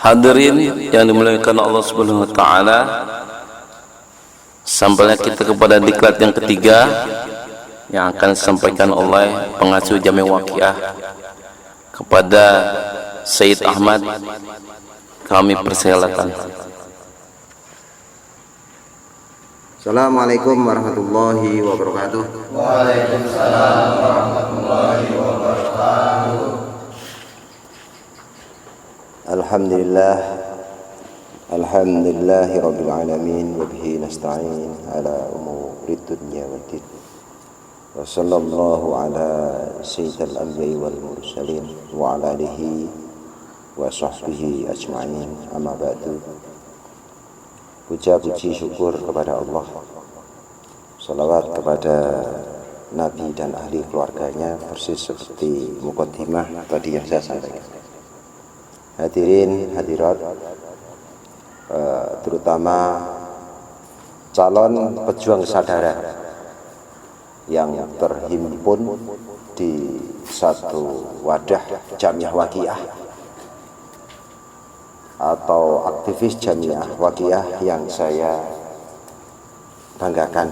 Hadirin yang dimuliakan Allah Subhanahu wa taala, sampainya kita kepada diklat yang ketiga yang akan disampaikan oleh pengasuh Jami' Waqiah kepada Sayyid Ahmad. Kami persilakan. Assalamualaikum warahmatullahi wabarakatuh. Waalaikumsalam warahmatullahi wabarakatuh. Alhamdulillahi rabbil alamin wa bihi nasta'in ala umurid dunya waddin. Wa sallallahu ala sayyidil anbiya'i wal mursalin wa ala alihi wa sahbihi ajma'in. Amma ba'du. Puja-puji syukur kepada Allah, salawat kepada Nabi dan ahli keluarganya, persis seperti muqaddimah tadi yang saya sampaikan. Hadirin hadirat, terutama calon pejuang kesadaran yang terhimpun di satu wadah Jamiah Waqiah atau aktivis Jamiah Waqiah yang saya banggakan.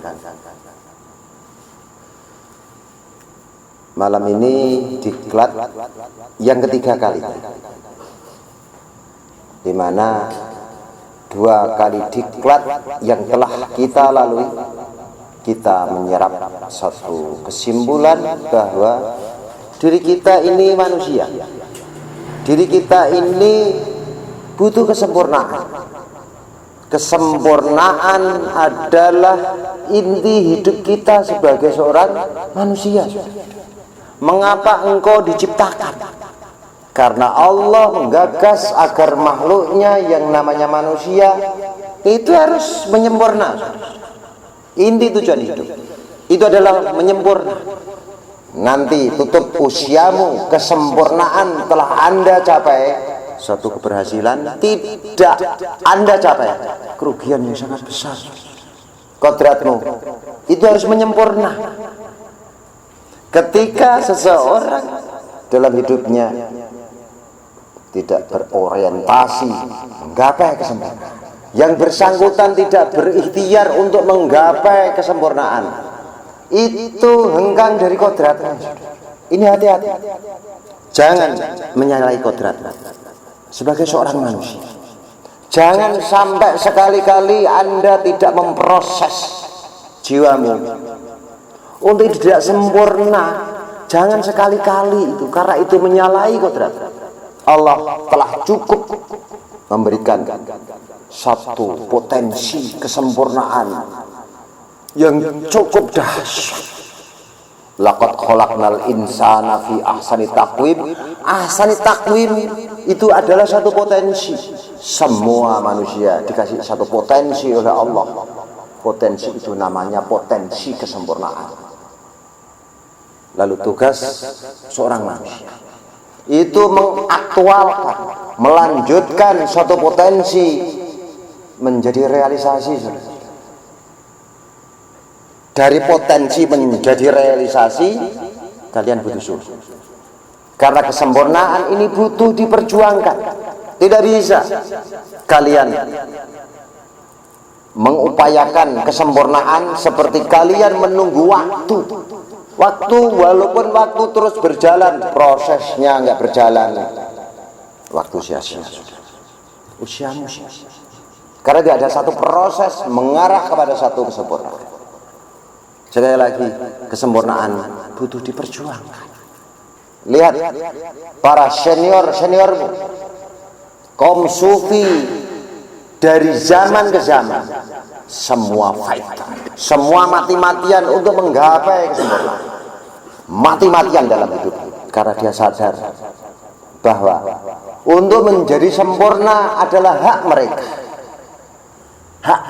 Malam ini diklat yang ketiga kali, di mana 2 kali diklat yang telah kita lalui, kita menyerap satu kesimpulan bahwa diri kita ini manusia, diri kita ini butuh kesempurnaan. Kesempurnaan adalah inti hidup kita sebagai seorang manusia. Mengapa engkau diciptakan? Karena Allah menggagas agar makhluknya yang namanya manusia itu harus menyempurna. Inti tujuan hidup itu adalah menyempurna. Nanti tutup usiamu, kesempurnaan telah Anda capai, suatu keberhasilan tidak Anda capai, kerugian yang sangat besar. Kodratmu itu harus menyempurna. Ketika seseorang dalam hidupnya tidak berorientasi menggapai kesempurnaan, yang bersangkutan tidak berikhtiar untuk menggapai kesempurnaan, itu hengkang dari kodratnya. Ini hati-hati, jangan menyalahi kodrat sebagai seorang manusia. Jangan sampai sekali-kali Anda tidak memproses jiwamu untuk tidak sempurna. Jangan sekali-kali itu, karena itu menyalahi kodrat. Allah telah cukup memberikan satu potensi kesempurnaan yang cukup dahsyat. Laqad khalaqnal insana fi ahsani taqwim. Ahsani taqwim itu adalah satu potensi. Semua manusia dikasih satu potensi oleh Allah. Potensi itu namanya potensi kesempurnaan. Lalu tugas seorang manusia itu mengaktualkan, melanjutkan suatu potensi menjadi realisasi. Dari potensi menjadi realisasi, kalian butuh sungguh. Karena kesempurnaan ini butuh diperjuangkan. Tidak bisa kalian mengupayakan kesempurnaan seperti kalian menunggu waktu. Walaupun waktu terus berjalan, prosesnya nggak berjalan, waktu sia-sia. Usiamu sia-sia. Karena tidak ada satu proses mengarah kepada satu kesempurnaan. Sekali lagi, kesempurnaan butuh diperjuangkan. Lihat para seniormu, kaum sufi dari zaman ke zaman, semua fight, semua mati-matian untuk menggapai kesempurnaan, mati-matian dalam hidup, karena dia sadar bahwa untuk menjadi sempurna adalah hak mereka. Hak.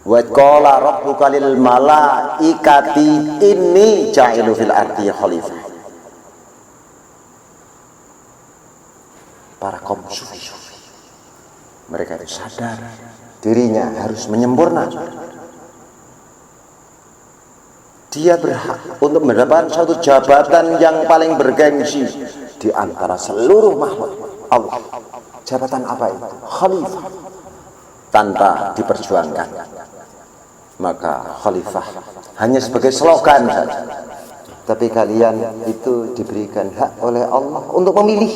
Wa qala rabbuka lil malaikati inni ja'ilu fil ardi khalifah. Para kaum sufi, mereka itu sadar dirinya harus menyempurna. Dia berhak untuk mendapatkan satu jabatan yang paling bergengsi di antara seluruh makhluk Allah. Jabatan apa itu? Khalifah. Tanpa diperjuangkan, maka khalifah hanya sebagai slogan saja. Tapi kalian itu diberikan hak oleh Allah untuk memilih,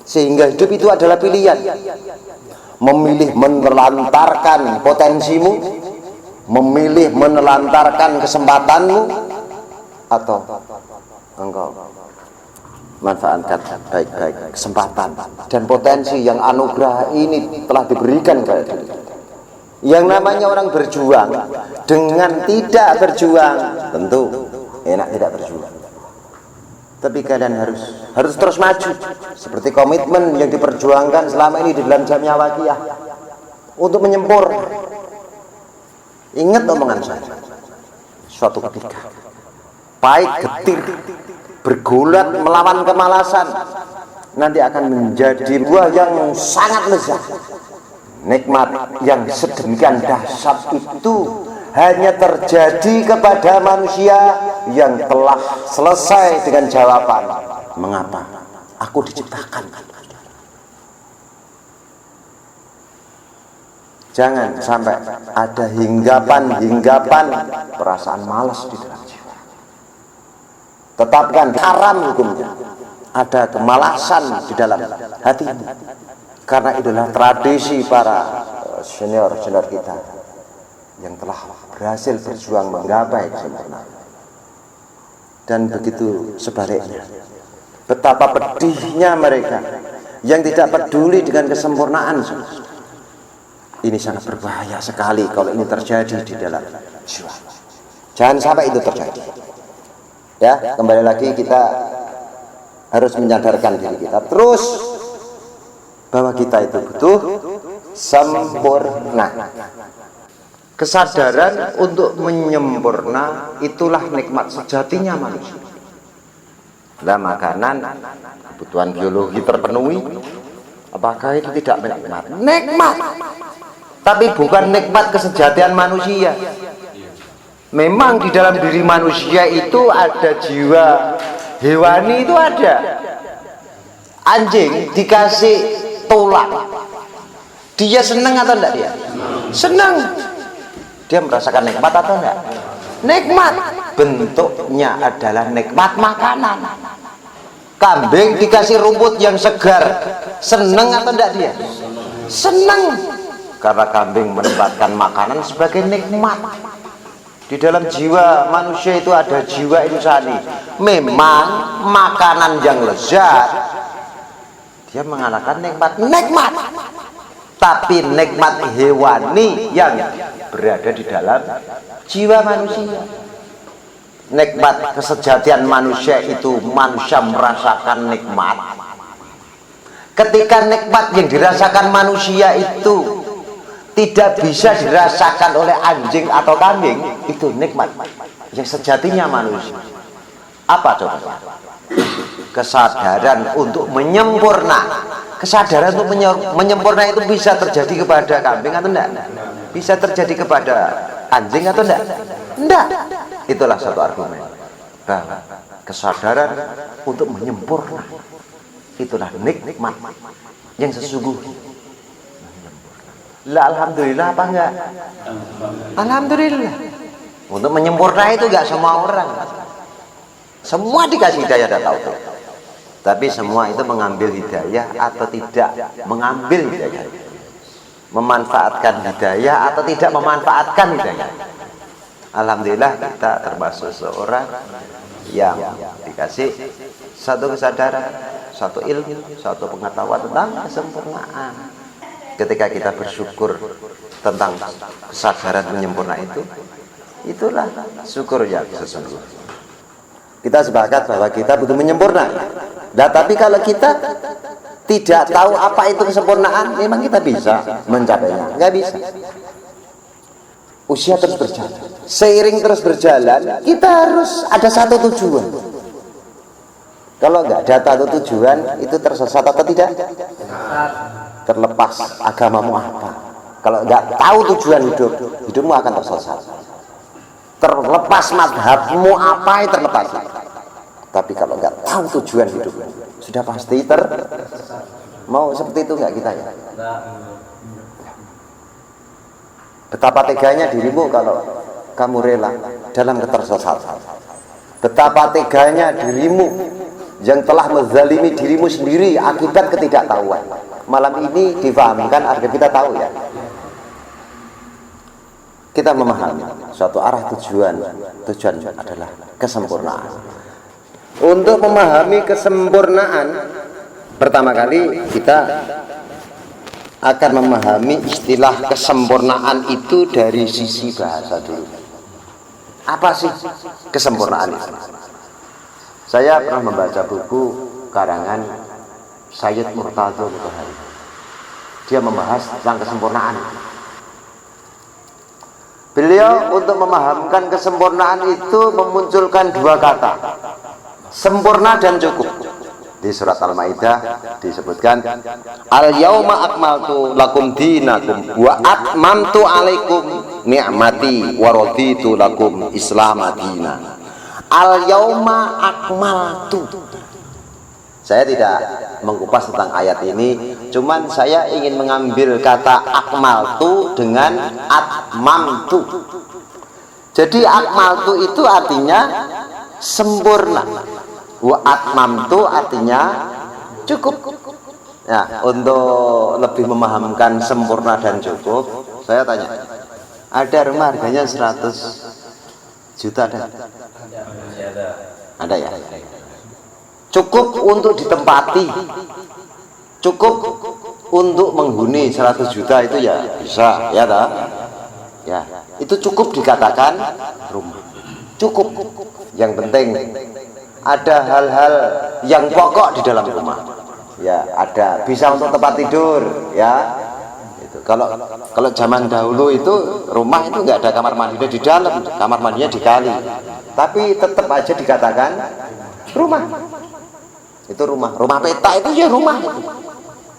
sehingga hidup itu adalah pilihan. Memilih menelantarkan potensimu, memilih menelantarkan kesempatanmu, atau engkau manfaatkan baik-baik kesempatan dan potensi yang anugerah ini telah diberikan kepada diri kita. Yang namanya orang berjuang dengan tidak berjuang, tentu enak tidak berjuang. Tapi kalian harus terus maju, seperti komitmen yang diperjuangkan selama ini di dalam Jamiah Waqiyah untuk menyempur. Ingat omongan saya, suatu ketika pahit getir bergulat melawan kemalasan nanti akan menjadi buah yang sangat lezat. Nikmat yang sedemikian dahsyat itu hanya terjadi kepada manusia yang telah selesai dengan jawaban mengapa aku diciptakan. Jangan sampai ada hinggapan perasaan malas di dalam jiwa. Tetapkan haram hukumnya. Ada kemalasan di dalam hatimu, karena itulah tradisi para senior kita yang telah berhasil berjuang menggapai kesempurnaan. Dan begitu sebaliknya, betapa pedihnya mereka yang tidak peduli dengan kesempurnaan. Ini sangat berbahaya sekali kalau ini terjadi di dalam jiwa. Jangan sampai itu terjadi. Ya, kembali lagi kita harus menyadarkan diri kita terus bahwa kita itu butuh sempurna. Kesadaran untuk menyempurna itulah nikmat sejatinya manusia. Nah, makanan, kebutuhan biologi terpenuhi, apakah itu tidak nikmat? Nikmat, tapi bukan nikmat kesejatian manusia. Memang di dalam diri manusia itu ada jiwa hewani, itu ada. Anjing dikasih tulang, dia senang atau enggak dia? Senang. Dia merasakan nikmat atau enggak? Nikmat. Bentuknya adalah nikmat makanan. Kambing dikasih rumput yang segar, senang atau enggak dia? Senang. Karena kambing menempatkan makanan sebagai nikmat. Di dalam jiwa manusia itu ada jiwa insani. Memang makanan yang lezat, dia mengatakan nikmat. Tapi nikmat hewani yang berada di dalam jiwa manusia. Nikmat kesejatian manusia itu manusia merasakan nikmat. Ketika nikmat yang dirasakan manusia itu tidak bisa dirasakan oleh anjing atau kambing, itu nikmat yang sejatinya manusia. Apa coba? Kesadaran untuk menyempurna. Kesadaran untuk menyempurna itu bisa terjadi kepada kambing atau enggak? Bisa terjadi kepada anjing atau enggak? Enggak. Itulah satu argumen bahwa kesadaran untuk menyempurna itulah nikmat yang sesungguhnya. Lah, alhamdulillah apa enggak? Alhamdulillah. Untuk menyempurna itu enggak semua orang. Semua dikasih hidayah dan taufik. Tapi semua itu mengambil hidayah atau tidak mengambil hidayah. Memanfaatkan hidayah atau tidak memanfaatkan hidayah. Alhamdulillah kita termasuk seorang yang dikasih satu kesadaran, satu ilmu, satu pengetahuan tentang kesempurnaan. Ketika kita bersyukur tentang kesadaran menyempurna itu, itulah syukur yang sesungguhnya. Kita sepakat bahwa kita butuh menyempurna. Nah, tapi kalau kita tidak tahu apa itu kesempurnaan, memang kita bisa mencapainya? Nggak bisa. Usia terus berjalan, seiring terus berjalan, kita harus ada satu tujuan. Kalau nggak ada satu tujuan, itu tersesat atau tidak? Terlepas agamamu apa, kalau nggak tahu tujuan hidupmu akan tersesat. Terlepas madhabmu apa, terlepas. Tapi kalau nggak tahu tujuan hidupmu, sudah pasti Mau seperti itu nggak kita ya? Betapa teganya dirimu kalau kamu rela dalam ketersesatan. Betapa teganya dirimu yang telah menzalimi dirimu sendiri akibat ketidaktahuan. Malam ini difahamkan agar kita tahu ya. Kita memahami suatu arah tujuan adalah kesempurnaan. Untuk memahami kesempurnaan, pertama kali kita akan memahami istilah kesempurnaan itu dari sisi bahasa dulu. Apa sih kesempurnaan itu? Saya pernah membaca buku karangan Sayyid Murtadha Mutahari. Dia membahas tentang kesempurnaan. Beliau untuk memahamkan kesempurnaan itu memunculkan dua kata, sempurna dan cukup. Di surat Al-Maidah disebutkan, Al-yauma akmaltu lakum dinakum wa atmamtu alaikum ni'mati wa raditu lakum Islam madina. Al-yauma akmaltu. Saya tidak mengupas tentang ayat ini, cuman saya ingin mengambil kata akmaltu dengan atmamtu. Jadi akmaltu itu artinya sempurna, wa atmamtu artinya cukup. Nah, untuk lebih memahamkan sempurna dan cukup, saya tanya, ada rumah harganya 100 juta ada? Ada ya? Cukup untuk ditempati, cukup untuk menghuni 100 juta itu ya bisa, ya tak? Ya, itu cukup dikatakan rumah. Cukup. Yang penting ada hal-hal yang pokok di dalam rumah. Ya, ada bisa untuk tempat tidur, ya. Itu. Kalau zaman dahulu itu rumah itu nggak ada kamar mandinya di dalam, kamar mandinya di kali. Tapi tetap aja dikatakan rumah. Itu rumah peta itu ya rumah itu.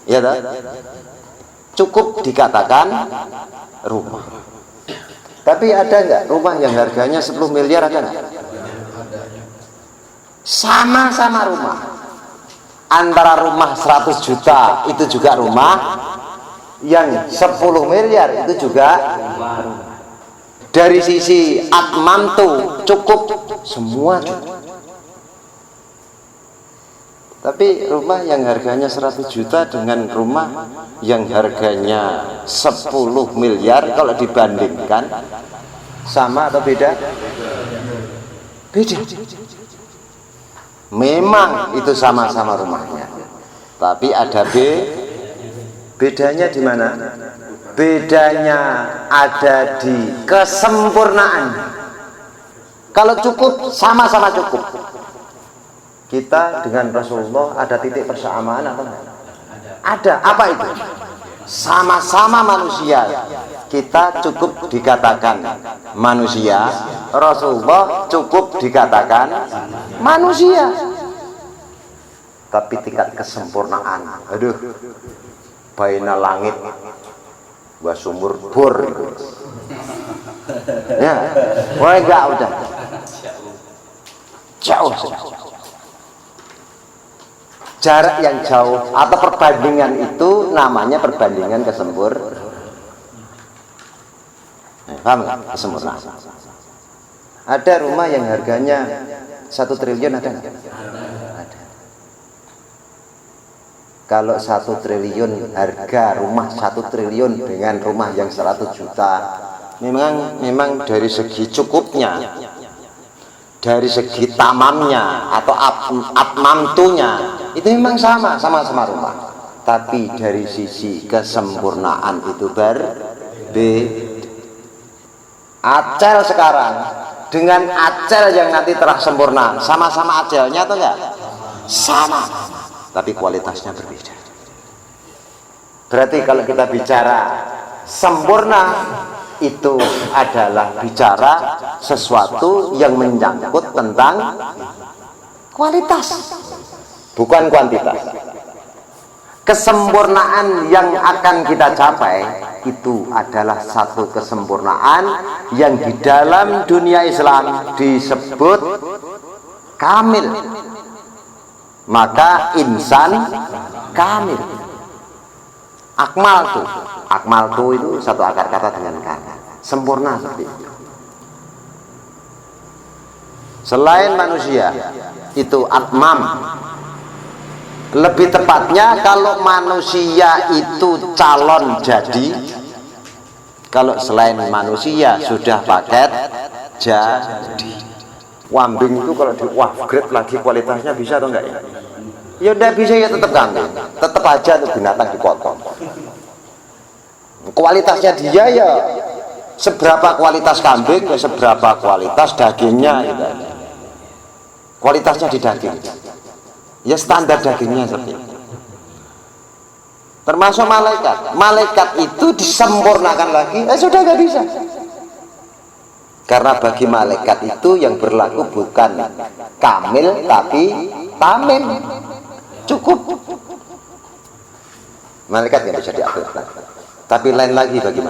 Ya tak? Cukup dikatakan rumah. Tapi ada nggak rumah yang harganya 10 miliar, ada nggak? Sama-sama rumah. Antara rumah 100 juta itu juga rumah, yang 10 miliar itu juga rumah. Dari sisi atmamtu cukup, semua cukup. Tapi rumah yang harganya 100 juta dengan rumah yang harganya 10 miliar kalau dibandingkan, sama atau beda? Beda. Memang itu sama-sama rumahnya, tapi ada bedanya di mana? Bedanya ada di kesempurnaan. Kalau cukup, sama-sama cukup. Kita dengan Rasulullah ada titik persamaan atau enggak? Ada. Apa itu? Sama-sama manusia. Kita cukup dikatakan manusia, Rasulullah cukup dikatakan manusia. Tapi tingkat kesempurnaan, aduh, baina langit wa sumur bor. Ya, wah enggak udah. Jauh. Jarak yang jauh atau perbandingan itu namanya perbandingan kesempurnaan. Paham nggak? Kesempurnaan. Ada rumah yang harganya 1 triliun ada nggak? Ada. Kalau 1 triliun harga rumah 1 triliun dengan rumah yang 100 juta, memang dari segi cukupnya, dari segi tamamnya atau atmamtunya itu memang sama-sama rumah. Tapi dari sisi kesempurnaan itu berbeda. Acel sekarang dengan acel yang nanti telah sempurna, sama-sama acelnya atau enggak? Sama, tapi kualitasnya berbeda. Berarti kalau kita bicara sempurna, itu adalah bicara sesuatu yang menyangkut tentang kualitas, bukan kuantitas. Kesempurnaan yang akan kita capai itu adalah satu kesempurnaan yang di dalam dunia Islam disebut kamil. Maka insan kamil. Akmal tu itu satu akar kata dengan kata sempurna seperti itu. Selain manusia itu atmam. Lebih tepatnya kalau manusia itu calon jadi, kalau selain manusia sudah paket jadi. Kambing itu kalau di upgrade lagi kualitasnya bisa atau enggak ya? Ya udah bisa ya, tetap kambing, tetap aja itu binatang dipotong. Kualitasnya dia ya seberapa kualitas kambing ya seberapa kualitas dagingnya gitu. Kualitasnya di daging ya standar dagingnya seperti itu. Termasuk malaikat itu disempurnakan lagi sudah nggak bisa, karena bagi malaikat itu yang berlaku bukan kamil tapi tamim, cukup. Malaikat nggak bisa di-upgrade. Tapi lain lagi bagi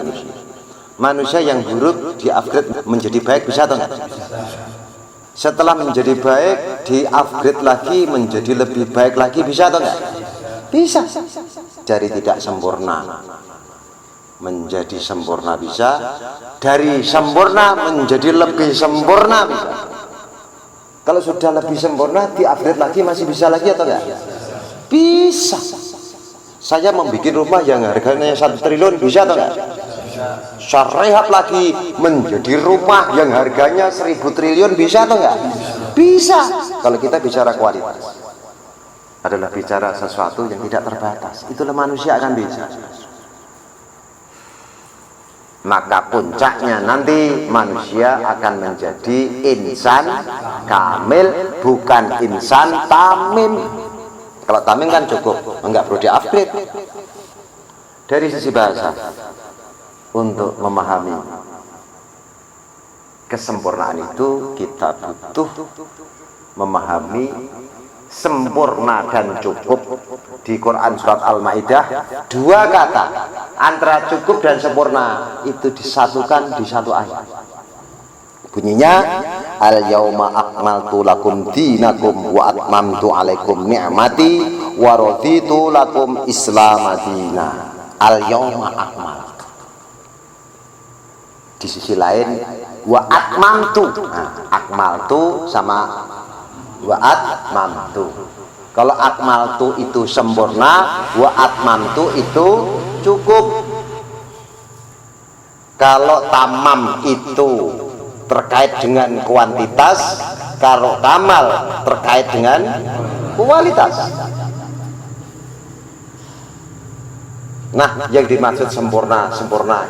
manusia yang buruk di-upgrade menjadi baik bisa atau enggak? Setelah menjadi baik di-upgrade lagi menjadi lebih baik lagi bisa atau enggak? Bisa. Dari tidak sempurna menjadi sempurna bisa, dari sempurna menjadi lebih sempurna bisa. Kalau sudah lebih sempurna di-upgrade lagi masih bisa lagi atau enggak? Bisa. Saya membuat rumah yang harganya 1 triliun bisa atau enggak? Syariat lagi menjadi rumah yang harganya 1000 triliun bisa atau enggak? Bisa. Kalau kita bicara kualitas adalah bicara sesuatu yang tidak terbatas, itulah manusia akan bisa. Maka puncaknya nanti manusia akan menjadi insan kamil, bukan insan tamim. Kalau tamim kan cukup, enggak perlu di-upgrade. Dari sisi bahasa, untuk memahami kesempurnaan itu kita butuh memahami sempurna dan cukup. Di Quran surat Al-Maidah 2 kata antara cukup dan sempurna itu disatukan di satu ayat. Bunyinya al-yauma akmaltu lakum dinakum wa atmamtu alaikum ni'mati wa raditu lakum islamadina. Al-yauma akmaltu. Di sisi lain wa atmamtu. Nah, akmaltu sama wa atmamtu. Kalau akmaltu itu sempurna, wa atmamtu itu cukup. Kalau tamam itu terkait dengan kuantitas, kalau kamal terkait dengan kualitas. Nah, yang dimaksud sempurna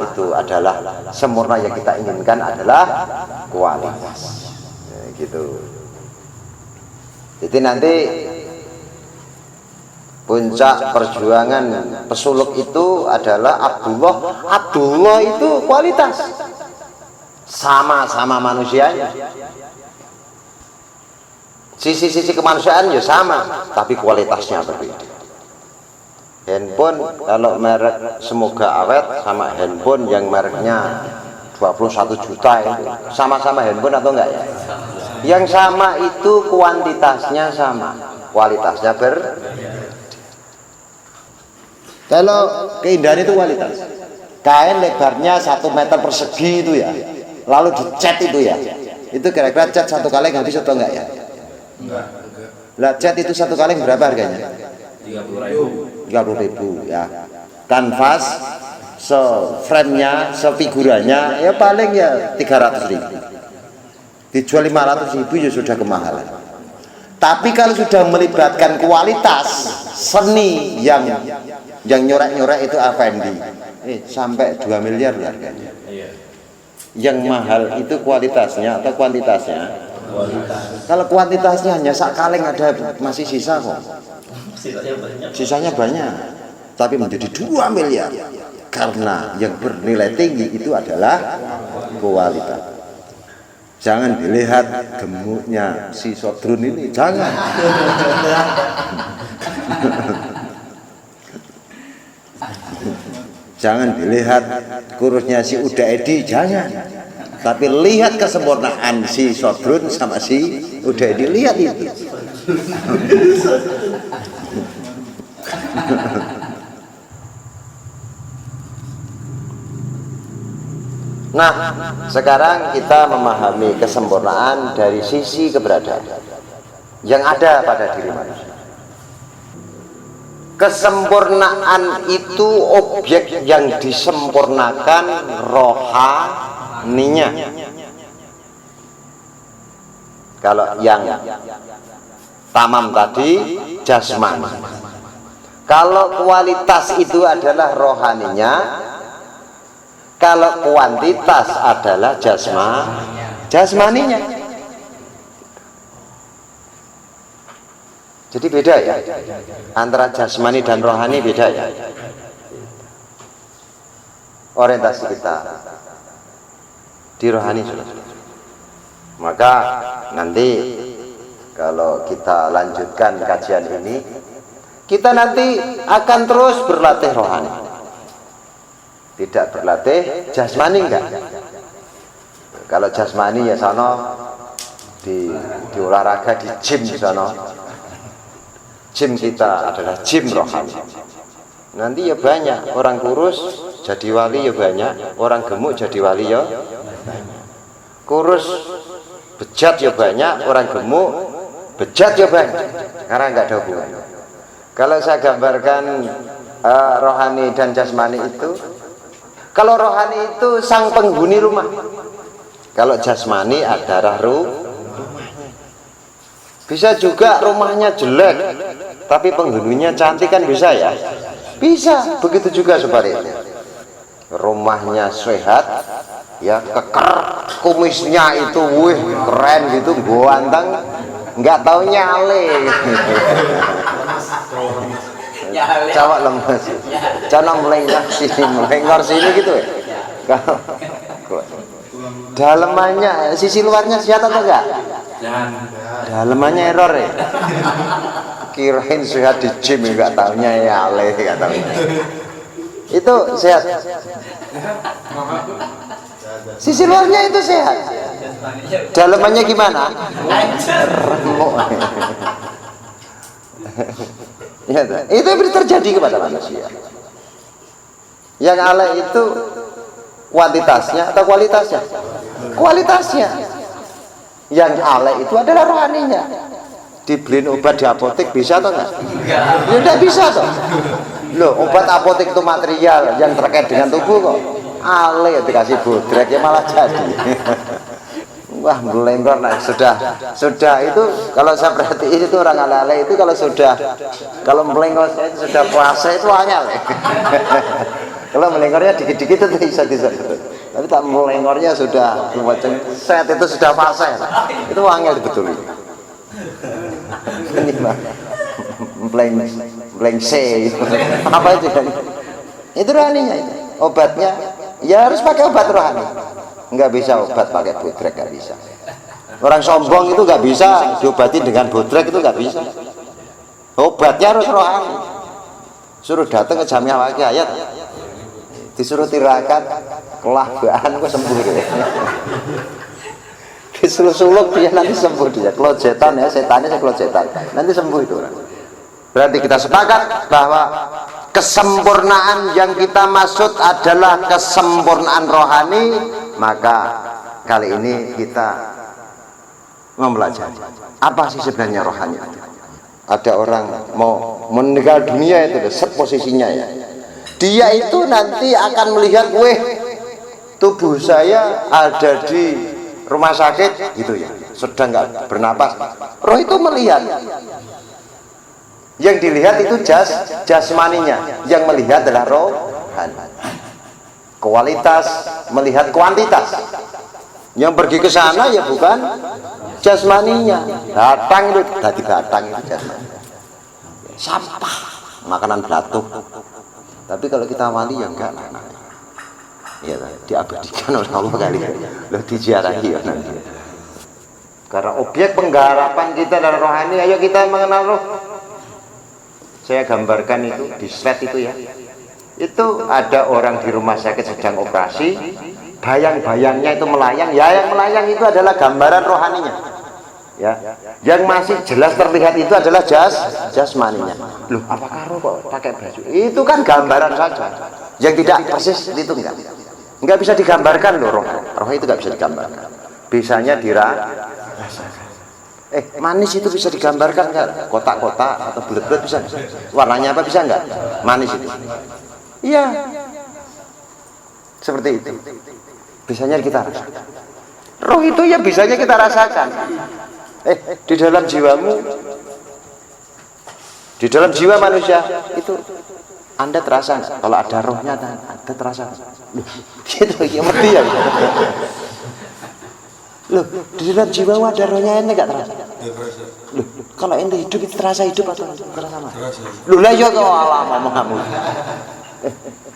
itu adalah sempurna yang kita inginkan adalah kualitas. Gitu. Jadi nanti puncak perjuangan pesuluk itu adalah Abdullah itu kualitas. Sama-sama manusianya, sisi-sisi kemanusiaan ya sama, tapi kualitasnya berbeda. Handphone kalau merek semoga awet sama handphone yang mereknya 21 juta itu sama-sama handphone atau enggak ya? Yang sama itu kuantitasnya sama, kualitasnya berbeda. Kalau keindahan itu kualitas, kain lebarnya 1 meter persegi itu ya, lalu dicat itu ya, itu kira-kira cat 1 kaleng habis atau enggak ya? Enggak. Lah cat itu 1 kaleng berapa harganya? 30.000 ya. Kanvas se-frame-nya, se-figurannya ya paling ya 300.000. Dijual 500.000 ya sudah kemahalan. Tapi kalau sudah melibatkan kualitas seni yang nyorek-nyorek itu Effendi, sampai 2 miliar harganya. Yang mahal itu kualitasnya atau kuantitasnya? Kalau kuantitasnya hanya sak kaleng ada masih sisa kok. Sisanya banyak. Tapi menjadi 2 miliar. Karena yang bernilai tinggi itu adalah kualitas. Jangan dilihat gemuknya si Sodrun ini, jangan. Jangan dilihat kurusnya si Uda Edi, jangan. Tapi lihat kesempurnaan si Sodrun sama si Uda Edi, lihat itu. Nah, sekarang kita memahami kesempurnaan dari sisi keberadaan yang ada pada diri manusia. Kesempurnaan itu objek yang disempurnakan rohaninya. Kalau yang tamam tadi jasmani. Kalau kualitas itu adalah rohaninya, kalau kuantitas adalah jasmaninya. Jadi beda ya, antara jasmani dan rohani beda ya. Orientasi kita di rohani sudah. Maka nanti kalau kita lanjutkan kajian ini, kita nanti akan terus berlatih rohani, tidak berlatih jasmani enggak. Kalau jasmani ya sono di olahraga, di gym sono. Gym kita adalah gym rohani. Nanti ya banyak orang kurus jadi wali ya banyak, orang gemuk jadi wali ya banyak. Kurus bejat ya banyak, orang gemuk bejat ya banyak. Karena nggak ada hubungan. Kalau saya gambarkan rohani dan jasmani itu, kalau rohani itu sang penghuni rumah, kalau jasmani adalah rumahnya. Bisa juga rumahnya jelek tapi penghuninya cantik, kan bisa ya? Bisa. Begitu juga sebaliknya. Rumahnya sehat ya, keker, kumisnya itu wih keren gitu, ganteng, nggak tahu nyale. Cawak lemes, jangan melengkar sini gitu ya. Dalemannya, sisi luarnya sehat atau enggak? Dalemannya error ya. Kirain sehat di gym, enggak tahunya ya ale, enggak tahu. Itu sehat. Sisi luarnya itu sehat. Dalemannya gimana? Remuk. Ya, itu yang terjadi kepada manusia. Yang ale itu kuantitasnya atau kualitasnya? Kualitasnya. Yang ale itu adalah rohaninya. Dibeliin obat di apotek bisa atau enggak? Ya enggak bisa toh. Loh, obat apotek itu material yang terkait dengan tubuh kok. Ale dikasih bodrek ya malah jadi. Wah, melengkor. Nah, sudah itu kalau saya perhatiin itu orang ale-ale itu kalau melengkor itu sudah puasa itu angel. Kalau melengkornya dikit-dikit itu bisa disebut. Tapi tak melengkornya sudah set itu sudah fase. Itu angel betul. Ini mah blank C apa itu kan? Itu rohaninya itu. Obatnya ya harus pakai obat rohani. Enggak bisa obat pakai bodrek, enggak bisa. Orang sombong itu enggak bisa diobati dengan bodrek, itu enggak bisa. Obatnya harus rohani. Suruh datang ke Jamiah Waqi Ayat, disuruh tirakat kelahbaan kok sembuh deh. Disuruh suluk dia nanti sembuh dia. Klojetan ya, setannya saya klojetan. Nanti sembuh itu orang. Berarti kita sepakat bahwa kesempurnaan yang kita maksud adalah kesempurnaan rohani. Maka kali ini kita mempelajari apa sih sebenarnya rohani. Ada orang mau meninggal dunia itu set posisinya ya. Dia itu nanti akan melihat, weh, tubuh saya ada di rumah sakit gitu ya, sedang nggak bernapas. Roh itu melihat. Yang dilihat itu jasmaninya, yang melihat adalah rohani. Kualitas melihat kuantitas. Yang pergi ke sana ya bukan jasmaninya. Datang itu tadi datang itu jasmani. Sampah, makanan belatung. Tapi kalau kita wali ya enggak lah. Ya diabadikan oleh Allah kali ya. Loh diziarahi ya nanti. Karena objek penggarapan kita dan rohani, ayo kita mengenal roh. Saya gambarkan itu di slide itu ya. Itu ada orang di rumah sakit sedang operasi, bayang-bayangnya itu melayang. Ya, yang melayang itu adalah gambaran rohaninya. Ya, yang masih jelas terlihat itu adalah jasmaninya. Loh, apakah roh kok pakai baju? Itu kan gambaran saja. Yang tidak persis itu enggak. Nggak bisa digambarkan loh roh. Roh itu nggak bisa digambarkan. Bisanya dirasakan. Manis itu bisa digambarkan nggak? Kotak-kotak atau bulat-bulat bisa nggak? Warnanya apa bisa nggak? Manis itu. Iya. Seperti itu. Bisanya kita rasakan. Roh itu ya bisanya kita rasakan. Di dalam jiwamu, di dalam jiwa manusia itu Anda terasa nggak? Kalau ada rohnya, Anda terasa nggak? Loh, gitu yang ngerti ya. Loh, di dalam jiwa ada rohnya, Anda nggak terasa? Loh, kalau Anda hidup itu terasa hidup atau terasa mati? Loh lah ya kok Allah ngomong kamu.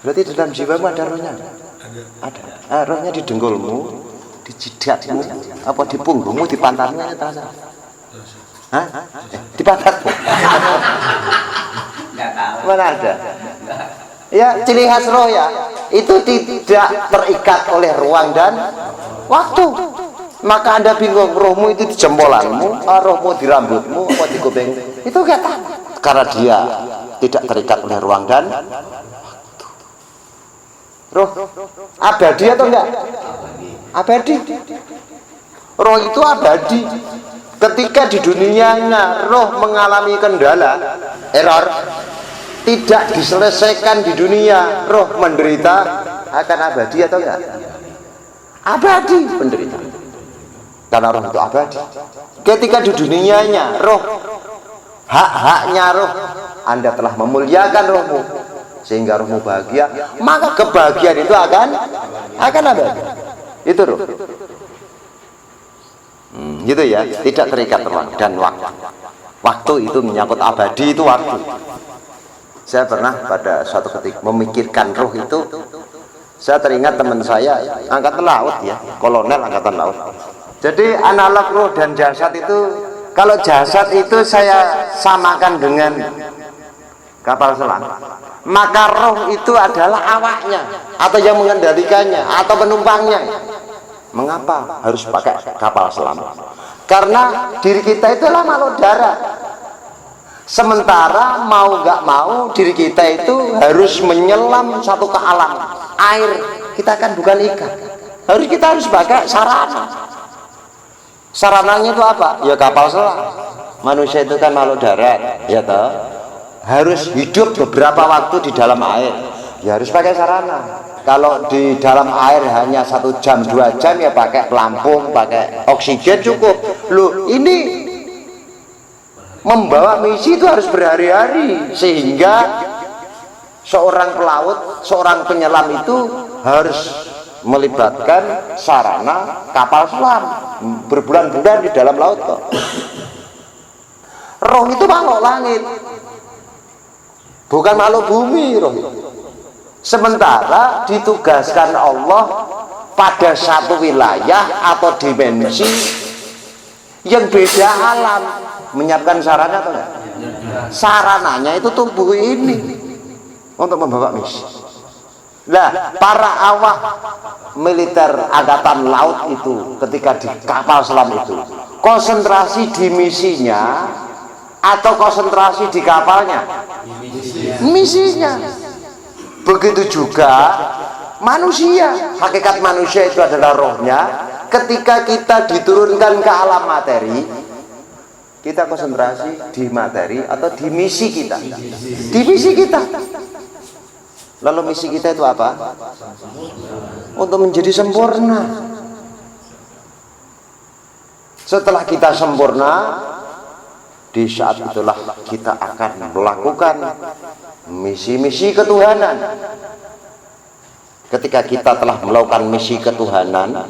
Berarti di dalam jiwamu ada rohnya? Ada. Rohnya di dengkulmu, di jidatmu, apa di punggungmu, di pantatmu, Anda terasa? Hah? Di pantatmu? Mana ada? Ya, ciri khas roh ya, itu tidak terikat oleh ruang dan waktu. Maka Anda bingung, rohmu itu di jempolanmu, rohmu di rambutmu, apa di kuping, itu gak tahu. Karena dia tidak terikat oleh ruang dan waktu. Roh abadi atau enggak? Abadi. Roh itu abadi. Ketika di dunianya roh mengalami kendala, error, tidak diselesaikan di dunia, roh menderita, akan abadi atau enggak? Abadi penderita. Karena roh itu abadi. Ketika di dunianya roh, hak-haknya roh, Anda telah memuliakan rohmu sehingga rohmu bahagia, maka kebahagiaan itu akan abadi. Itu roh. Gitu ya, tidak terikat ruang dan waktu. Waktu itu menyangkut abadi, itu waktu. Saya pernah pada suatu ketika memikirkan roh itu, saya teringat teman saya angkatan laut ya, kolonel angkatan laut. Jadi analog roh dan jasad itu, kalau jasad itu saya samakan dengan kapal selam, maka roh itu adalah awaknya atau yang mengendalikannya atau penumpangnya. Mengapa harus pakai kapal selam? Karena diri kita itu adalah makhluk darat. Sementara mau nggak mau diri kita itu harus menyelam satu ke alam air. Kita kan bukan ikan. Kita harus pakai sarana. Sarananya itu apa? Ya kapal selam. Manusia itu kan makhluk darat, ya toh. Harus hidup beberapa waktu di dalam air. Ya harus pakai sarana. Kalau di dalam air hanya 1 jam 2 jam ya pakai pelampung, pakai oksigen cukup. Loh, ini membawa misi itu harus berhari-hari, sehingga seorang pelaut, seorang penyelam itu harus melibatkan sarana kapal selam berbulan-bulan di dalam laut kok. Roh itu makhluk langit, bukan makhluk bumi. Roh itu sementara ditugaskan Allah pada satu wilayah atau dimensi yang beda alam. Menyiapkan sarana atau enggak? Sarananya itu tubuh ini untuk membawa misi. Nah, para awak militer angkatan laut itu ketika di kapal selam itu konsentrasi di misinya atau konsentrasi di kapalnya? Misinya. Begitu juga manusia, hakikat manusia itu adalah rohnya. Ketika kita diturunkan ke alam materi, kita konsentrasi di materi atau di misi kita. Di misi kita. Lalu misi kita itu apa? Untuk menjadi sempurna. Setelah kita sempurna, di saat itulah kita akan melakukan misi-misi ketuhanan. Ketika kita telah melakukan misi ketuhanan,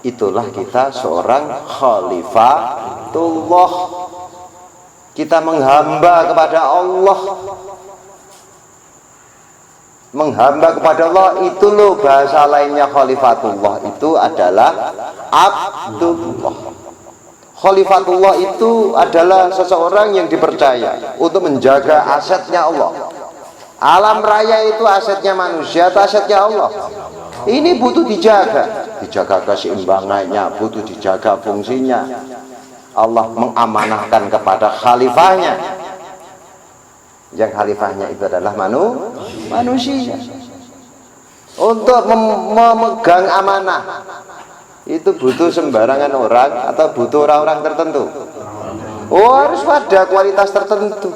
itulah kita seorang khalifatullah. Kita menghamba kepada Allah. Menghamba kepada Allah itu loh bahasa lainnya khalifatullah itu adalah abdullah. Khalifatullah itu adalah seseorang yang dipercaya untuk menjaga asetnya Allah. Alam raya itu asetnya manusia atau asetnya Allah? Ini butuh dijaga. Dijaga keseimbangannya, butuh dijaga fungsinya. Allah mengamanahkan kepada khalifahnya. Yang khalifahnya itu adalah manusia. Untuk memegang amanah itu butuh sembarangan orang atau butuh orang-orang tertentu? Oh, harus pada kualitas tertentu.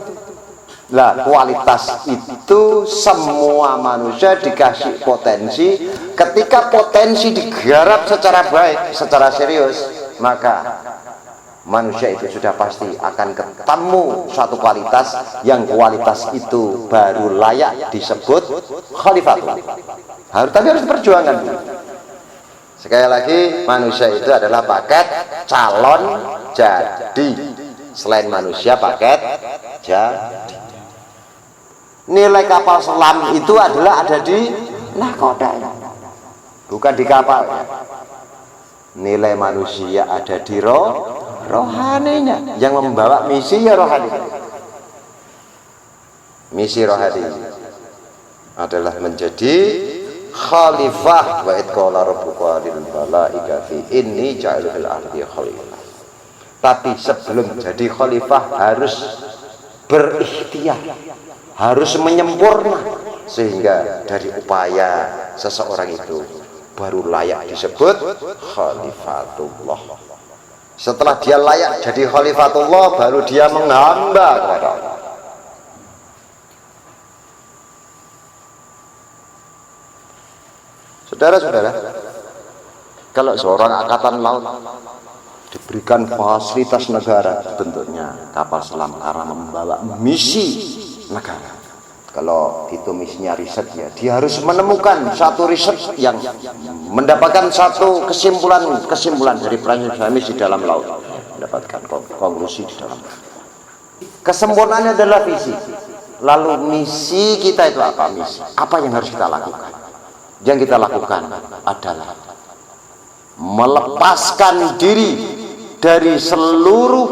Lah, kualitas itu semua manusia dikasih potensi. Ketika potensi digarap secara baik, secara serius, maka manusia itu sudah pasti akan ketemu suatu kualitas yang kualitas itu baru layak disebut khalifatullah. Tapi harus diperjuangkan dulu. Sekali lagi, manusia itu adalah paket calon jadi. Selain manusia paket jadi. Nilai kapal selam itu adalah ada di nahkoda, bukan di kapal. Nilai manusia ada di rohaninya, yang membawa misi ya rohani. Misi rohani adalah menjadi khalifah. Wa id qala rabbuka lil malaikati inni ja'ilun fil ardi khalifah. Tapi sebelum jadi khalifah harus berikhtiar, harus menyempurna, sehingga dari upaya seseorang itu baru layak disebut khalifatullah. Setelah dia layak jadi khalifatullah, baru dia menghamba kepada Allah. Saudara-saudara, kalau seorang angkatan laut diberikan fasilitas negara, bentuknya kapal selam karena membawa misi negara. Kalau itu misinya riset, ya dia harus menemukan satu riset yang mendapatkan satu kesimpulan dari proses misi dalam laut, mendapatkan konklusi di dalam laut. Kesempurnaannya adalah visi. Lalu misi kita itu apa? Misi apa yang harus kita lakukan? Yang kita lakukan adalah melepaskan diri dari seluruh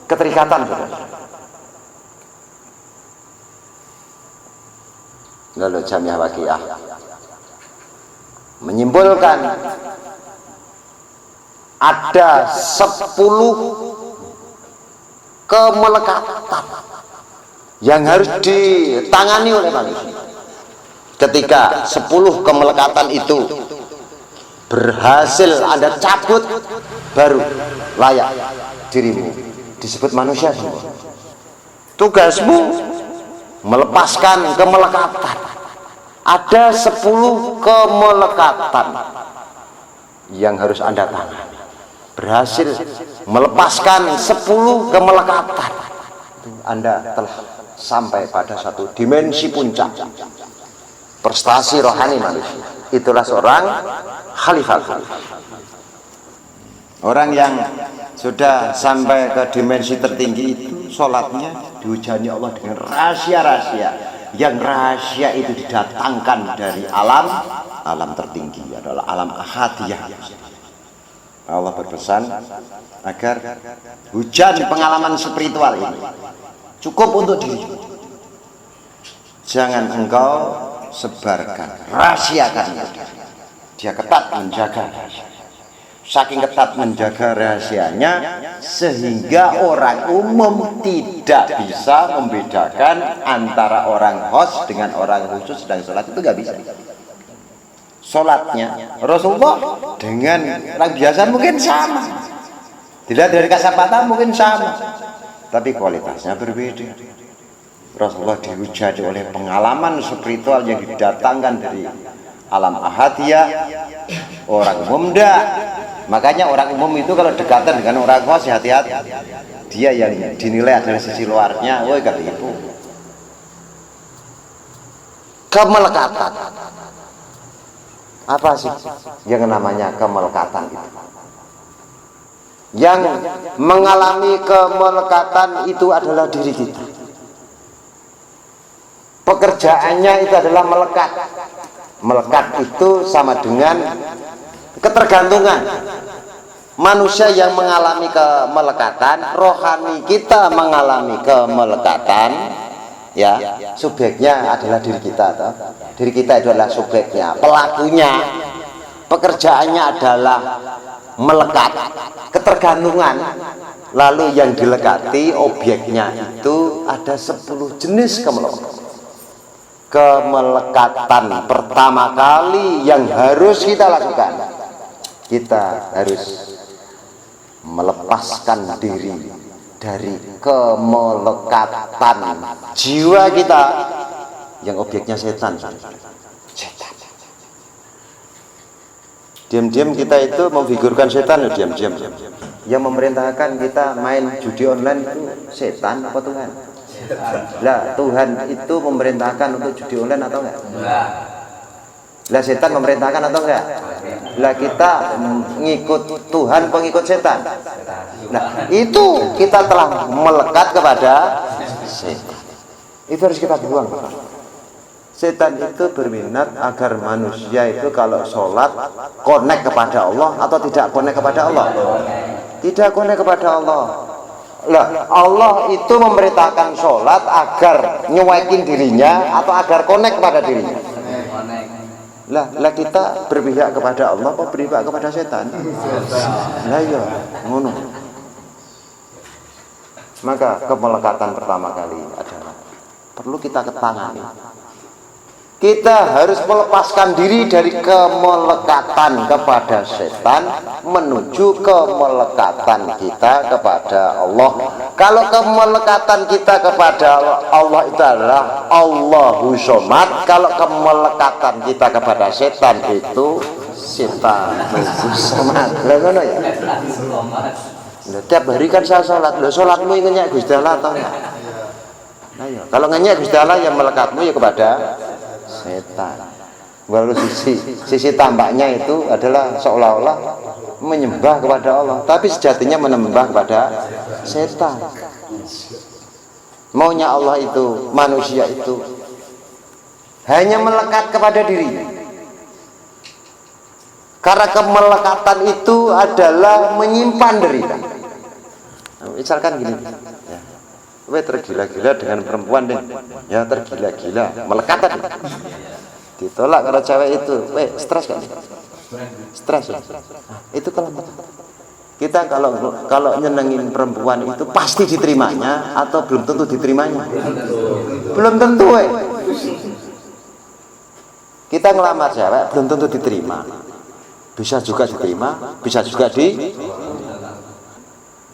keterikatan, saudara. Lalu Jamiah Waqiah menyimpulkan ada 10 kemelekatan yang harus ditangani oleh manusia. Ketika 10 kemelekatan itu berhasil Anda cabut, baru layak dirimu disebut manusia semua. Tugasmu melepaskan kemelekatan. Ada 10 kemelekatan yang harus Anda tangani. Berhasil melepaskan 10 kemelekatan, Anda telah sampai pada satu dimensi puncak prestasi rohani manusia. Itulah seorang khalifah. Orang yang sudah sampai ke dimensi tertinggi itu, sholatnya dihujani Allah dengan rahasia-rahasia, yang rahasia itu didatangkan dari alam tertinggi, adalah alam ahadiyah. Allah berpesan agar hujan pengalaman spiritual ini cukup untuk diri. Jangan engkau sebarkan, rahasiakan. Dia ketat menjaga rahasia. Saking ketat menjaga rahasianya, sehingga orang umum tidak bisa membedakan antara orang host dengan orang khusus sedang sholat. Itu nggak bisa. Sholatnya Rasulullah dengan orang biasa mungkin sama, dilihat dari kasapata mungkin sama, tapi kualitasnya berbeda. Rasulullah dihujani oleh pengalaman spiritual yang didatangkan dari alam ahadiyah. Orang umum enggak. Makanya orang umum itu kalau dekatan dengan orang khusus, hati-hati. Dia yang dinilai dari sisi luarnya, woi kata itu kemelekatan. Apa sih yang namanya kemelekatan itu? Yang mengalami kemelekatan itu adalah diri kita. Pekerjaannya itu adalah melekat. Melekat itu sama dengan ketergantungan. Manusia yang mengalami kemelekatan, rohani kita mengalami kemelekatan, ya, subjeknya adalah diri kita, toh. Diri kita itu adalah subjeknya, pelakunya, pekerjaannya adalah melekat, ketergantungan. Lalu yang dilekati objeknya itu ada 10 jenis kemelekatan. kemelekatan pertama kali yang harus kita lakukan, kita harus melepaskan diri dari kemelekatan jiwa kita yang objeknya setan. Diam-diam kita itu memfigurkan setan, diam-diam. Yang memerintahkan kita main judi online itu setan apa Tuhan? Lah Tuhan itu memerintahkan untuk judi online atau enggak? Lah setan memerintahkan atau enggak? Lah kita ngikut Tuhan pengikut setan. Nah itu kita telah melekat kepada setan. Itu harus kita buang. Setan itu berminat agar manusia itu kalau sholat connect kepada Allah atau tidak connect kepada Allah? Tidak connect kepada Allah. Lah Allah itu memerintahkan sholat agar nyuekin dirinya atau agar connect kepada dirinya. Lah kita berpihak kepada Allah atau berpihak kepada setan? Lah iya, ngono. Maka kemelekatan pertama kali adalah perlu kita ketangani. Kita harus melepaskan diri dari kemelekatan kepada setan menuju kemelekatan kita kepada Allah. Kalau kemelekatan kita kepada Allah itu adalah Allahu Somad, kalau kemelekatan kita kepada setan itu setan Somad. Lah ngono ya. Nah, tiap hari kan saya sholat. Loh, sholatmu ingatnya Gusti Allah atau enggak? Nah, ya. Kalau ngenyak Gusti Allah yang melekatmu ya kepada setan. Walau sisi tampaknya itu adalah seolah-olah menyembah kepada Allah, tapi sejatinya menyembah kepada setan. Maunya Allah itu manusia itu hanya melekat kepada dirinya, karena kemelekatan itu adalah menyimpan derita. Misalkan gini ya. Tergila-gila dengan perempuan deh, ya tergila-gila, melekat tadi. Ditolak kalau cewek itu, stres kan? Stres ya. Itu kalau kita kalau nyenengin perempuan itu pasti diterimanya atau belum tentu diterimanya? Belum tentu. Kita ngelamar cewek belum tentu diterima. Bisa juga diterima, bisa juga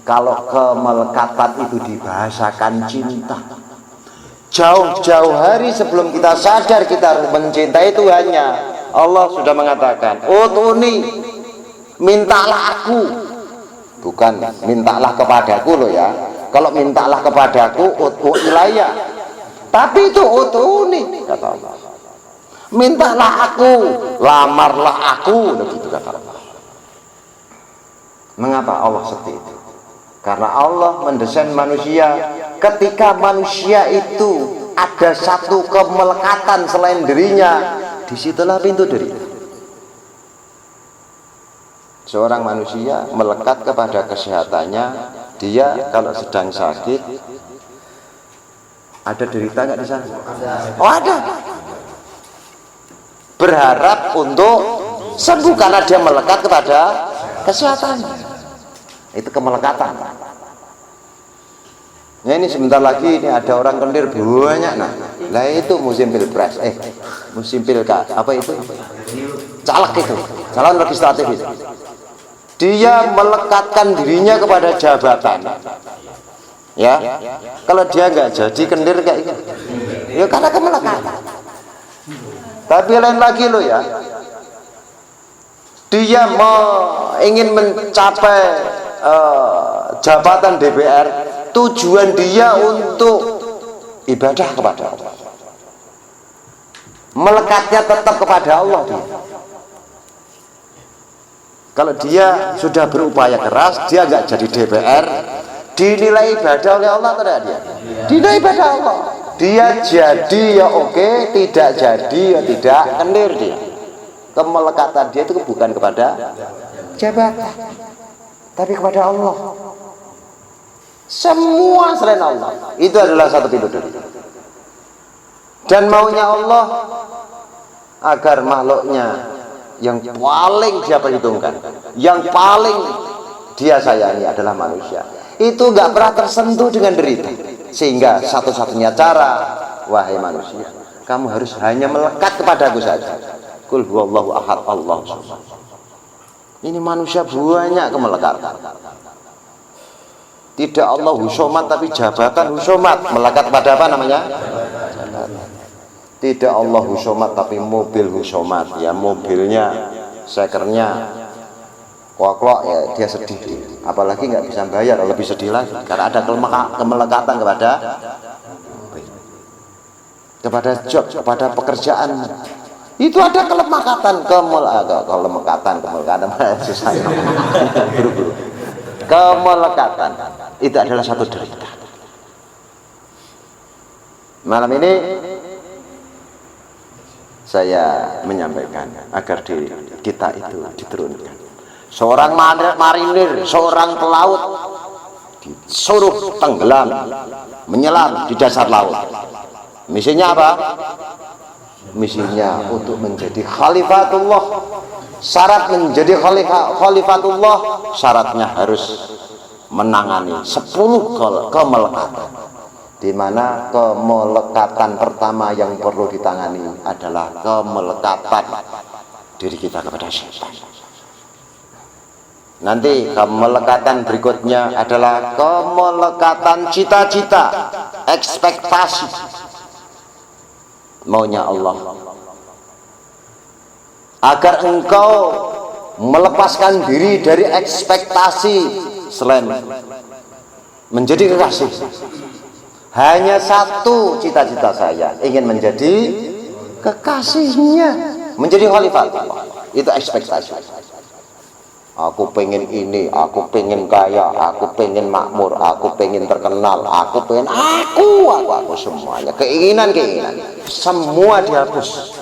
Kalau kemelekatan itu dibahasakan cinta, jauh-jauh hari sebelum kita sadar kita harus mencintai Tuhannya, Allah sudah mengatakan, "Utuni, mintalah aku." Bukan mintalah kepadaku loh ya. Kalau mintalah kepadaku, ut'u ilayya. Tapi itu utuni, kata Allah. Mintalah aku, lamarlah aku, begitu kata Allah. Mengapa Allah seperti itu? Karena Allah mendesain manusia, ketika manusia itu ada satu kemelekatan selain dirinya, disitulah pintu derita. Seorang manusia melekat kepada kesehatannya, dia kalau sedang sakit, ada derita nggak di sana? Oh ada. Berharap untuk sembuh karena dia melekat kepada kesehatannya. Itu kemelekatan. Nah ini sebentar lagi ini ada orang kendir banyak. Nah itu musim pilpres, musim pilkada, apa itu? Caleg itu, calon legislatif itu. Dia melekatkan dirinya kepada jabatan. Ya, kalau dia nggak jadi kendir kayak gitu, ya karena kemelekatan. Tapi lain lagi loh ya. Dia ingin mencapai jabatan DPR, tujuan dia untuk ibadah kepada Allah, melekatnya tetap kepada Allah dia. Kalau dia sudah berupaya keras, dia nggak jadi DPR, dinilai ibadah oleh Allah atau tidak dia? Dinilai ibadah Allah. Dia jadi ya oke, tidak jadi ya tidak, kendir dia. Kemelekatan dia itu bukan kepada jabatan, tapi kepada Allah. Semua selain Allah itu adalah satu pintu derita. Dan maunya Allah agar makhluknya yang paling dia perhitungkan, yang paling dia sayangi adalah manusia, itu nggak pernah tersentuh dengan derita. Sehingga satu-satunya cara, wahai manusia, Kamu harus hanya melekat kepadaku saja. Qul huwallahu ahad, Allahu samad. Ini manusia banyak kemelekatan. Tidak Allah husomat tapi jabatan husomat. Melekat pada apa namanya? Jabatan. Tidak Allah husomat tapi mobil husomat. Ya mobilnya, sekernya klok ya dia sedih. Apalagi nggak bisa bayar, lebih sedih lagi. Karena ada kemelekatan kepada job, kepada pekerjaan. Itu ada kemelekatan susah. Buru-buru. Kemelekatan itu adalah satu derita. Malam ini saya menyampaikan agar kita itu diturunkan. Seorang marinir, seorang pelaut disuruh tenggelam, menyelam di dasar laut. Misinya apa? Misinya untuk menjadi khalifatullah. Syarat menjadi khalifatullah, syaratnya harus menangani 10 kemelekatan. Di mana kemelekatan pertama yang perlu ditangani adalah kemelekatan diri kita kepada syaitan. Nanti kemelekatan berikutnya adalah kemelekatan cita-cita, ekspektasi maunya Allah, agar engkau melepaskan diri dari ekspektasi selain menjadi kekasih. Hanya satu cita-cita saya, ingin menjadi kekasihnya, menjadi khalifah. Itu ekspektasi. Aku pengen ini, aku pengen kaya, aku pengen makmur, aku pengen terkenal, aku pengen aku semuanya. Keinginan semua dihapus.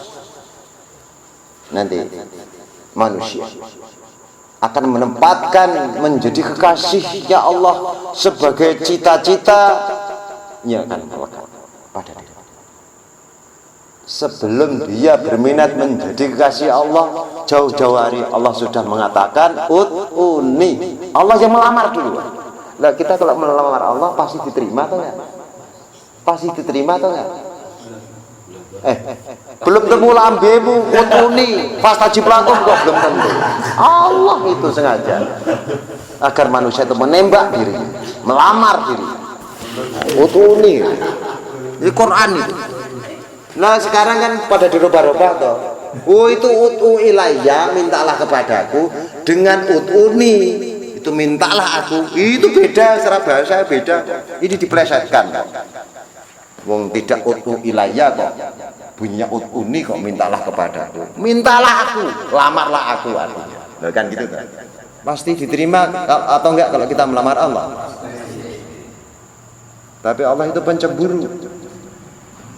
Nanti manusia akan menempatkan menjadi kekasihnya Allah sebagai cita-citanya akan melekat pada diri. Sebelum dia berminat menjadi kekasih Allah, jauh-jauh hari Allah sudah mengatakan ud'uni. Allah yang melamar dulu. Nah kita kalau melamar Allah pasti diterima atau enggak? Pasti diterima atau enggak? Belum temu lambemu ud'uni fastajib lakum kok belum tentu. Allah itu sengaja agar manusia itu menembak diri, melamar diri. Ud'uni. Ini Quran itu. Nah sekarang kan pada dirubah-rubah toh. Oh itu ud'u ilayya, mintalah kepadaku, dengan ud'uni itu mintalah aku. Itu beda, secara bahasa beda. Ini diplesetkan. Wong tidak ud'u ilayya kok bunyinya ud'uni kok mintalah kepadaku. Mintalah aku, lamarlah aku artinya. Loh kan gitu kan. Pasti diterima atau enggak kalau kita melamar Allah. Tapi Allah itu pencemburu.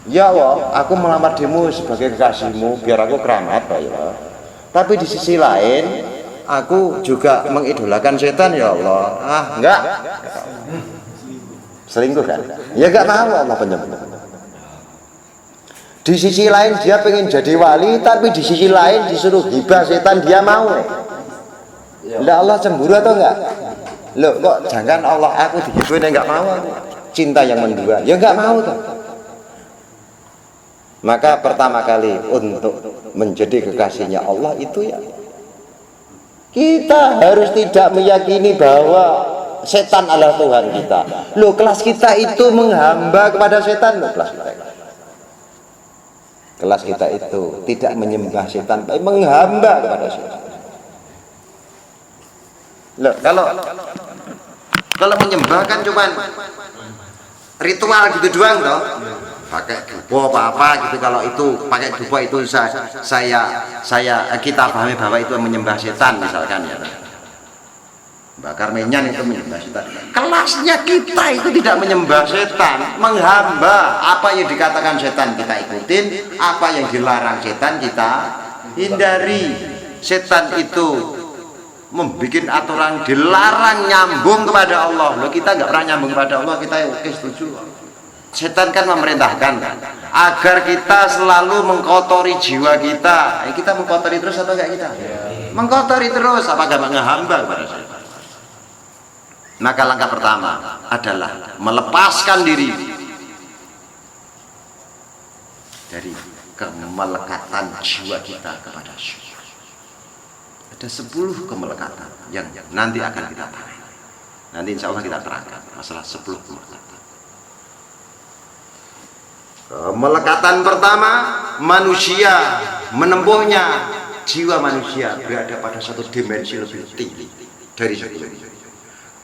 Ya Allah, aku melamar dirimu sebagai kekasihmu biar aku keramat ya. Tapi di sisi lain aku juga mengidolakan setan ya Allah. Enggak. Selingkuh kan? Ya enggak mau Allah penyemburu. Di sisi lain dia pengen jadi wali, tapi di sisi lain disuruh hibah setan dia mau. Lah Allah cemburu atau enggak? Loh kok jangan Allah aku dihibahin enggak mau aku. Cinta yang mendua. Ya enggak mau tuh. Maka pertama kali untuk menjadi kekasihnya Allah itu ya kita harus tidak meyakini bahwa setan adalah Tuhan kita. Loh kelas kita itu menghamba kepada setan loh kelas kita. Kelas kita itu tidak menyembah setan, tapi menghamba kepada setan. Loh kalau menyembah kan cuman ritual gitu doang toh. Pakai dupa apa gitu, kalau itu pakai dupa itu kita pahami bahwa itu menyembah setan misalkan ya. Bakar menyan itu menyembah setan. Kelasnya kita itu tidak menyembah setan, menghamba. Apa yang dikatakan setan kita ikutin, apa yang dilarang setan kita hindari. Setan itu membuat aturan dilarang nyambung kepada Allah. Loh kita nggak pernah nyambung kepada Allah, kita oke setuju. Setan kan memerintahkan agar kita selalu mengkotori jiwa kita. Kita mengkotori terus atau enggak kita? Mengkotori terus, apakah menghamba kepada setan? Maka langkah pertama adalah melepaskan diri dari kemelekatan jiwa kita kepada syurga. Ada 10 kemelekatan yang nanti akan kita tangani. Nanti insya Allah kita terangkan masalah 10 kemelekatan. Kemelekatan pertama, manusia menempuhnya, jiwa manusia berada pada satu dimensi lebih tinggi dari sebelumnya.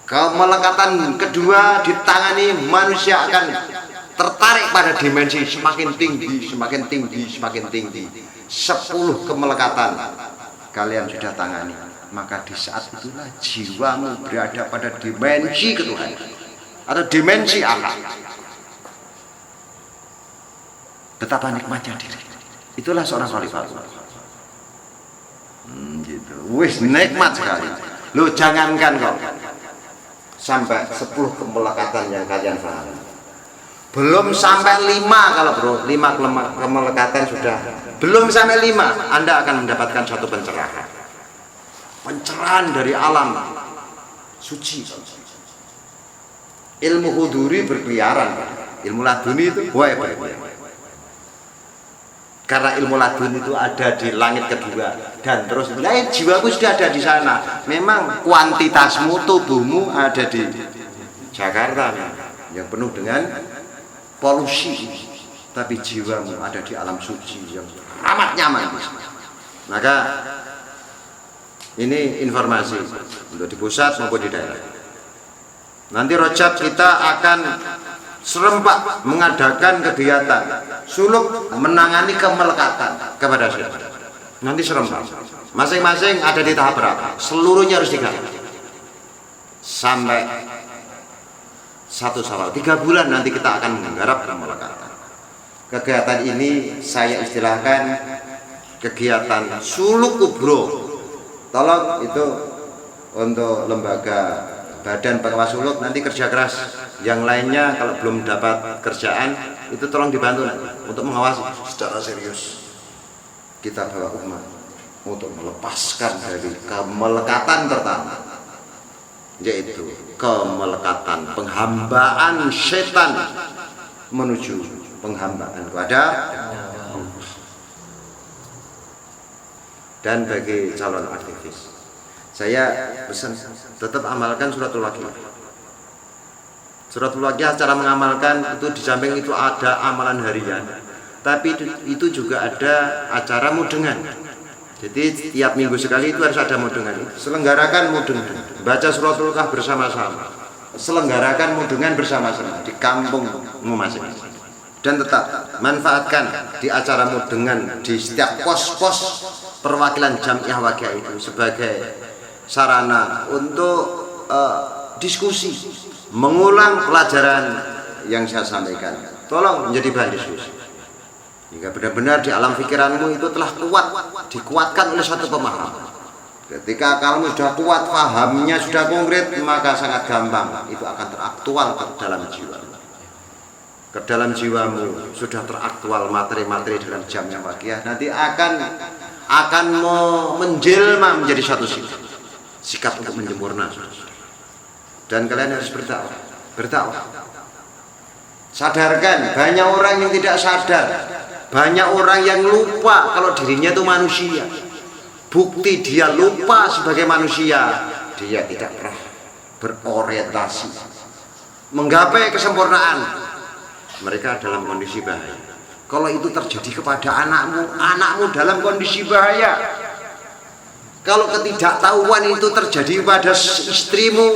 Kemelekatan kedua, ditangani, manusia akan tertarik pada dimensi semakin tinggi, semakin tinggi, semakin tinggi. 10 kemelekatan kalian sudah tangani, maka di saat itulah jiwamu berada pada dimensi ketuhanan atau dimensi Allah. Betapa nikmatnya diri. Itulah seorang khalifah. Gitu. Wis nikmat sekali. Lo jangankan kok sampai 10 kemelekatan yang kalian pahami. Belum sampai 5 kalau bro, 5 kemelekatan sudah. Belum sampai 5, Anda akan mendapatkan satu pencerahan. Pencerahan dari alam suci. Ilmu huduri berkeliaran. Ilmu laduni itu berkeliaran. Karena ilmu ladun itu ada di langit kedua dan terus jiwaku sudah ada di sana. Memang kuantitasmu, tubuhmu ada di Jakarta yang penuh dengan polusi, tapi jiwamu ada di alam suci yang amat nyaman. Maka ini informasi untuk di pusat maupun di daerah. Nanti Rajab kita akan serempak mengadakan kegiatan suluk menangani kemelekatan kepada siapa. Nanti serempak. Masing-masing ada di tahap berapa? Seluruhnya harus digarap. Sampai 1 Syawal, 3 bulan nanti kita akan menggarap kemelekatan. Kegiatan ini saya istilahkan kegiatan suluk kubro. Tolong itu untuk lembaga Badan Pengawas Suluk nanti kerja keras. Yang lainnya kalau belum dapat kerjaan itu tolong dibantu untuk mengawasi secara serius. Kita bawa umat untuk melepaskan dari kemelekatan pertama, yaitu kemelekatan penghambaan setan menuju penghambaan kepada Allah. Dan bagi calon aktivis, saya pesan tetap amalkan suratul Waqiah. Suratul Waqiah cara mengamalkan itu di samping itu ada amalan harian, tapi itu juga ada acara mudengan. Jadi tiap minggu sekali itu harus ada mudengan. Selenggarakan mudengan, baca suratul Kahf bersama-sama, selenggarakan mudengan bersama-sama di kampungmu masing-masing. Dan tetap manfaatkan di acara mudengan di setiap pos-pos perwakilan Jamiah Waqiah itu sebagai sarana untuk diskusi, mengulang pelajaran yang saya sampaikan. Tolong menjadi bahan diskusi hingga benar-benar di alam pikiranmu itu telah kuat, dikuatkan oleh satu pemahaman. Ketika kamu sudah kuat, pahamnya sudah konkret, maka sangat gampang itu akan teraktual ke dalam jiwamu. Ke dalam jiwamu sudah teraktual materi-materi dalam Jamiah Waqiah, nanti akan menjelma menjadi satu sikap untuk menyempurna. Dan kalian harus berdakwah. Sadarkan, banyak orang yang tidak sadar, banyak orang yang lupa kalau dirinya itu manusia. Bukti dia lupa sebagai manusia, dia tidak pernah berorientasi menggapai kesempurnaan. Mereka dalam kondisi bahaya. Kalau itu terjadi kepada anakmu dalam kondisi bahaya. Kalau ketidaktahuan itu terjadi pada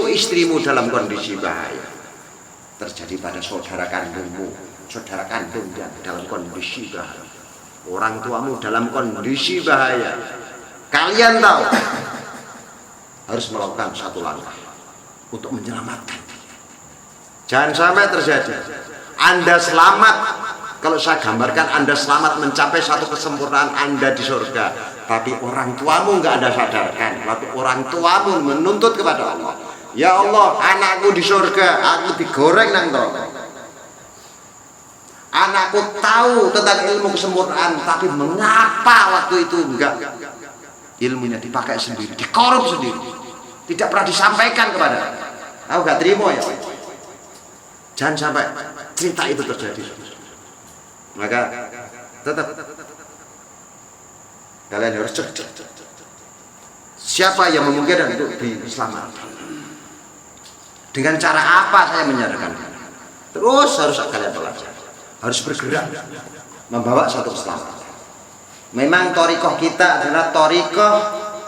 istrimu dalam kondisi bahaya. Terjadi pada saudara kandungmu, saudara kandung yang dalam kondisi bahaya. Orang tuamu dalam kondisi bahaya. Kalian tahu harus melakukan satu langkah untuk menyelamatkan. Jangan sampai terjadi Anda selamat. Kalau saya gambarkan Anda selamat mencapai satu kesempurnaan Anda di surga, tapi orang tuamu nggak Anda sadarkan. Tapi orang tuamu menuntut kepada Allah, ya Allah, anakku di surga, aku digoreng nang neraka. Anakku tahu tentang ilmu kesempurnaan, tapi mengapa waktu itu enggak? Ilmunya dipakai sendiri, dikorup sendiri, tidak pernah disampaikan kepada. Aku nggak terima ya. Jangan sampai cerita itu terjadi. Maka tetap kalian harus cek. Siapa yang memungkinkan untuk diselamatkan? Dengan cara apa saya menyadarkan? Terus harus kalian pelajari, harus bergerak membawa satu keselamatan. Memang thariqah kita adalah thariqah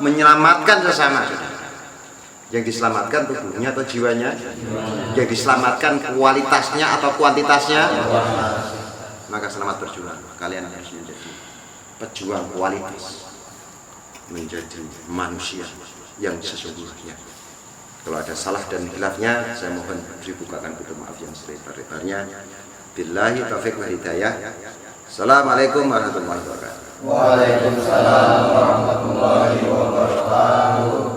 menyelamatkan sesama. Yang diselamatkan tubuhnya atau jiwanya? Yang diselamatkan kualitasnya atau kuantitasnya? Maka selamat berjuang. Kalian harus menjadi pejuang kualitas, menjadi manusia yang sesungguhnya. Kalau ada salah dan khilafnya, saya mohon dibukakan pintu maaf yang selebar-lebarnya. Billahi taufiq wal hidayah. Assalamualaikum warahmatullahi wabarakatuh. Waalaikumsalam warahmatullahi wabarakatuh.